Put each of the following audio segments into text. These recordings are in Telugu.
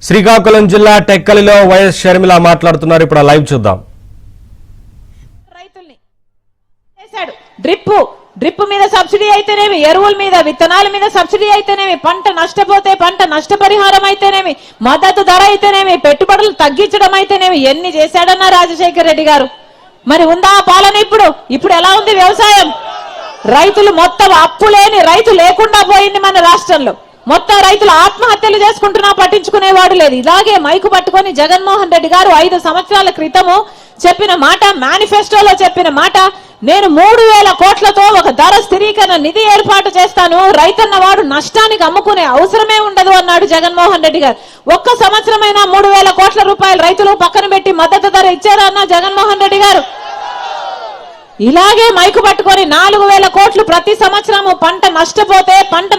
శ్రీకాకుళం జిల్లా టెక్కలిలో వైఎస్ షర్మిల మాట్లాడుతున్నారు. ఇప్పుడు లైవ్ చూద్దాం. రైతుల్ని చేశాడు. డ్రిప్ మీద సబ్సిడీ అయితేనేమి, ఎరువుల మీద విత్తనాల మీద సబ్సిడీ అయితేనేమి, పంట నష్టపోతే పంట నష్టపరిహారం అయితేనేమి, మద్దతు ధర అయితేనేమి, పెట్టుబడులు తగ్గించడం అయితేనేమి, ఎన్ని చేశాడన్న రాజశేఖర రెడ్డి గారు. మరి ఉందా పాలన? ఇప్పుడు ఎలా ఉంది వ్యవసాయం? రైతులు మొత్తం అప్పు లేని రైతు లేకుండా పోయింది మన రాష్ట్రంలో. మొత్తం రైతులు ఆత్మహత్యలు చేసుకుంటున్నా పట్టించుకునేవాడు లేదు. ఇలాగే మైకు పట్టుకొని జగన్మోహన్ రెడ్డి గారు 5 సంవత్సరాల క్రితము చెప్పిన మాట, మేనిఫెస్టోలో చెప్పిన మాట, నేను 3000 కోట్లతో ఒక ధర స్థిరీకరణ నిధి ఏర్పాటు చేస్తాను, రైతన్న వాడు నష్టానికి అమ్ముకునే అవసరమే ఉండదు అన్నాడు జగన్మోహన్ రెడ్డి గారు. ఒక్క సంవత్సరమైనా 3000 కోట్ల రూపాయలు రైతులు పక్కన పెట్టి మద్దతు ధర ఇచ్చారా అన్న జగన్మోహన్ రెడ్డి గారు? ఇలాగే మైకు పట్టుకొని 4000 కోట్లు ప్రతి సంవత్సరము పంట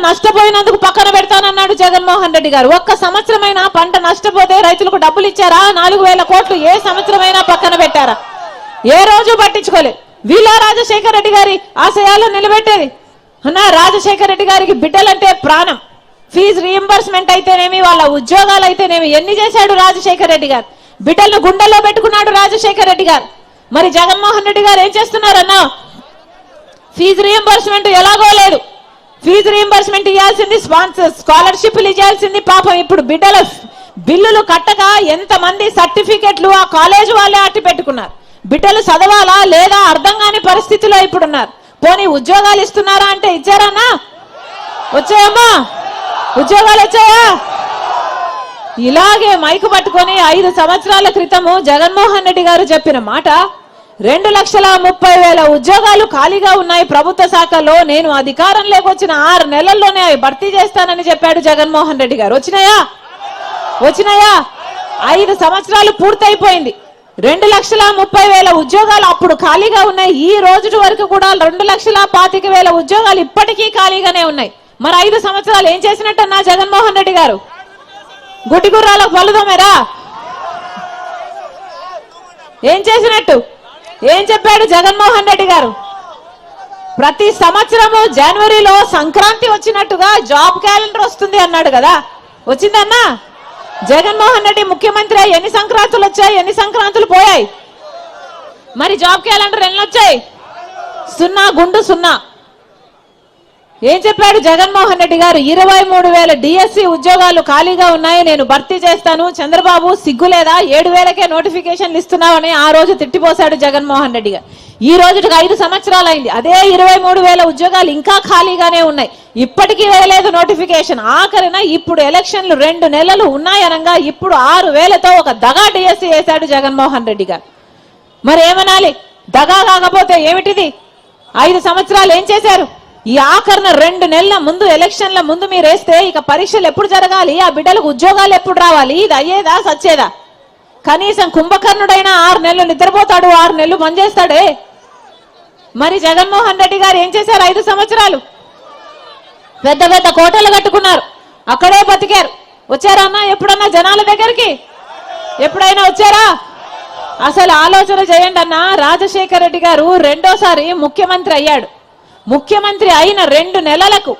నష్టపోయినందుకు పక్కన పెడతానన్నాడు జగన్మోహన్ రెడ్డి గారు. ఒక్క సంవత్సరమైనా పంట నష్టపోతే రైతులకు డబ్బులు ఇచ్చారా? 4000 కోట్లు ఏ సంవత్సరమైనా పక్కన పెట్టారా? ఏ రోజు పట్టించుకోలేదు. వీళ్ళ రాజశేఖర రెడ్డి గారి ఆశయాలను నిలబెట్టేది. అన్నా, రాజశేఖర రెడ్డి గారికి బిడ్డలంటే ప్రాణం. ఫీజు రీఎంబర్స్మెంట్ అయితేనేమి, వాళ్ళ ఉద్యోగాలు అయితేనేమి, ఎన్ని చేశాడు రాజశేఖర రెడ్డి గారు? బిడ్డలను గుండెల్లో పెట్టుకున్నాడు రాజశేఖర రెడ్డి గారు. మరి జగన్మోహన్ రెడ్డి గారు ఏం చేస్తున్నారన్నా? ఫీజు రీఎంబర్స్మెంట్ ఎలాగో లేదు. ఫీజు రీఎంబర్స్మెంట్ ఇవ్వాల్సింది, స్కాలర్షిప్లు ఇవ్వాల్సింది. పాపం ఇప్పుడు బిడ్డల బిల్లులు కట్టక ఎంతమంది సర్టిఫికెట్లు ఆ కాలేజ్ వాళ్ళే అట్టి పెట్టుకున్నారు. బిడ్డలు చదవాలా లేదా అర్థం కాని పరిస్థితిలో ఇప్పుడున్నారు. పోనీ ఉద్యోగాలు ఇస్తున్నారా అంటే ఇచ్చారన్నా? వచ్చాయమ్మా? ఉద్యోగాలు వచ్చాయా? ఇలాగే మైకు పట్టుకొని 5 సంవత్సరాల క్రితము జగన్మోహన్ రెడ్డి గారు చెప్పిన మాట, 2,30,000 ఉద్యోగాలు ఖాళీగా ఉన్నాయి ప్రభుత్వ శాఖలో, నేను అధికారంలోకి వచ్చిన 6 నెలల్లోనే భర్తీ చేస్తానని చెప్పాడు జగన్మోహన్ రెడ్డి గారు. వచ్చినాయా? 5 సంవత్సరాలు పూర్తయిపోయింది. 2,30,000 ఉద్యోగాలు అప్పుడు ఖాళీగా ఉన్నాయి. ఈ రోజు వరకు కూడా 2,25,000 ఉద్యోగాలు ఇప్పటికీ ఖాళీగానే ఉన్నాయి. మరి 5 సంవత్సరాలు ఏం చేసినట్టన్నా జగన్మోహన్ రెడ్డి గారు? గుడ్డి గుర్రాలకు పలుదోమేరా? ఏం చేసినట్టు? ఏం చెప్పాడు జగన్మోహన్ రెడ్డి గారు? ప్రతి సంవత్సరము జనవరిలో సంక్రాంతి వచ్చినట్టుగా జాబ్ క్యాలెండర్ వస్తుంది అన్నాడు కదా. వచ్చిందన్నా? జగన్మోహన్ రెడ్డి ముఖ్యమంత్రి ఎన్ని సంక్రాంతులు వచ్చాయి, ఎన్ని సంక్రాంతులు పోయాయి? మరి జాబ్ క్యాలెండర్ ఎన్ని వచ్చాయి? 0 గుండు 0. ఏం చెప్పాడు జగన్మోహన్ రెడ్డి గారు? 23,000 డిఎస్సి ఉద్యోగాలు ఖాళీగా ఉన్నాయి, నేను భర్తీ చేస్తాను. చంద్రబాబు సిగ్గులేదా, 7,000కే నోటిఫికేషన్లు ఇస్తున్నావని ఆ రోజు తిట్టిపోశాడు జగన్మోహన్ రెడ్డి గారు. ఈ రోజుకి 5 సంవత్సరాలు అయింది. అదే 23,000 ఉద్యోగాలు ఇంకా ఖాళీగానే ఉన్నాయి. ఇప్పటికీ వేయలేదు నోటిఫికేషన్. ఆఖరిన ఇప్పుడు ఎలక్షన్లు 2 నెలలు ఉన్నాయనగా ఇప్పుడు 6,000తో ఒక దగా డిఎస్సి వేశాడు జగన్మోహన్ రెడ్డి గారు. మరి ఏమనాలి? దగా కాకపోతే ఏమిటిది? 5 సంవత్సరాలు ఏం చేశారు? ఈ ఆఖరణ 2 నెలల ముందు, ఎలక్షన్ల ముందు మీరు వేస్తే ఇక పరీక్షలు ఎప్పుడు జరగాలి, ఆ బిడ్డలకు ఉద్యోగాలు ఎప్పుడు రావాలి? ఇది అయ్యేదా సచ్చేదా? కనీసం కుంభకర్ణుడైనా 6 నెలలు నిద్రపోతాడు, 6 నెలలు పనిచేస్తాడే. మరి జగన్మోహన్ రెడ్డి గారు ఏం చేశారు? 5 సంవత్సరాలు పెద్ద పెద్ద కోటలు కట్టుకున్నారు, అక్కడే బతికారు. వచ్చారన్నా ఎప్పుడన్నా జనాల దగ్గరికి? ఎప్పుడైనా వచ్చారా? అసలు ఆలోచన చేయండి అన్నా. రాజశేఖర రెడ్డి గారు రెండోసారి ముఖ్యమంత్రి అయ్యాడు. ముఖ్యమంత్రి అయిన 2 నెలలకు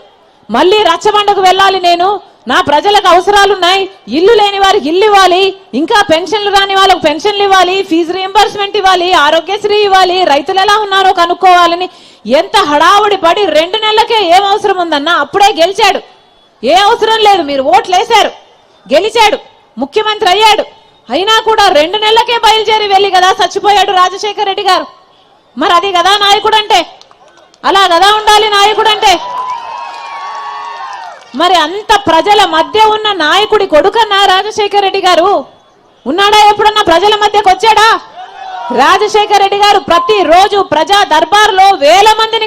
మళ్ళీ రచ్చబండకు వెళ్ళాలి, నేను నా ప్రజలకు అవసరాలున్నాయి, ఇల్లు లేని వారికి ఇల్లు ఇవ్వాలి, ఇంకా పెన్షన్లు రాని వాళ్ళకు పెన్షన్లు ఇవ్వాలి, ఫీజు రీఎంబర్స్మెంట్ ఇవ్వాలి, ఆరోగ్యశ్రీ ఇవ్వాలి, రైతులు ఎలా ఉన్నారో కనుక్కోవాలని ఎంత హడావుడి పడి 2 నెలలకే ఏం అవసరం ఉందన్నా? అప్పుడే గెలిచాడు. ఏ అవసరం లేదు, మీరు ఓట్లు వేశారు, గెలిచాడు, ముఖ్యమంత్రి అయ్యాడు. అయినా కూడా 2 నెలలకే బయలుదేరి వెళ్ళి కదా చచ్చిపోయాడు రాజశేఖర రెడ్డి గారు. మరి అది కదా నాయకుడు అంటే? అలా కదా ఉండాలి నాయకుడు అంటే? మరి అంత ప్రజల మధ్య ఉన్న నాయకుడి కొడుకన్నా రాజశేఖర రెడ్డి గారు? ఉన్నాడా? ఎప్పుడన్నా ప్రజల మధ్యకు వచ్చాడా? రాజశేఖర రెడ్డి గారు ప్రతిరోజు ప్రజా దర్బార్లో 1000 మందిని